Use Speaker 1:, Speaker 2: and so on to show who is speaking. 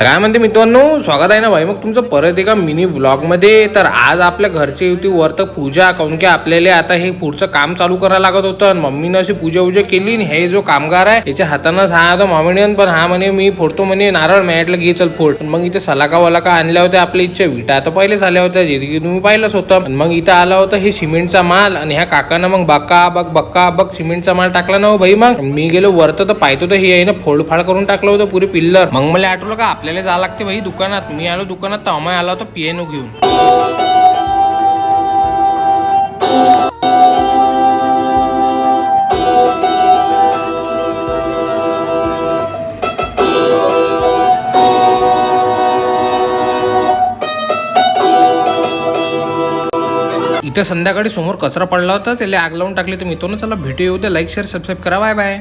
Speaker 1: काय म्हणते मित्रांनो, स्वागत आहे ना भाई मग तुमचं परत एका मिनी व्लॉग मध्ये। तर आज आपल्या घरची होती वर्त पूजा, काऊन की आपल्याला आता हे पुढचं काम चालू करायला लागत होतं। मम्मीनं अशी पूजा केली। हे जो कामगार आहे याच्या हातानंच हा आता मम्मीने पण हा म्हणे मी फोडतो म्हणे नारळ। मॅटला घे चल फोड। मग इथे सलाका वलाका आणल्या होत्या आपल्या इच्छा विटा आता पहिलेच आल्या होत्या, जे की तुम्ही पाहिलंच होतं। मग इथं आला होता हे सिमेंटचा माल आणि ह्या काकानं मग बक्का बक सिमेंटचा माल टाकला ना भाई। मग मी गेलो वरत तर पाहतो तर हे आहे ना फोडफाड करून टाकलं होतं पुरे पिल्लर। मग मला आठवलं का आपल्याला जावं लागते भाई दुकानात। मी आलो दुकानात तर अमाय आला होता पियानो घेऊन। इथं संध्याकाळी समोर कचरा पडला होता, त्याला आग लावून टाकली। तर मित्रांनो चला भेटू, येऊ द्या, लाईक शेअर सबस्क्राईब करा, बाय बाय।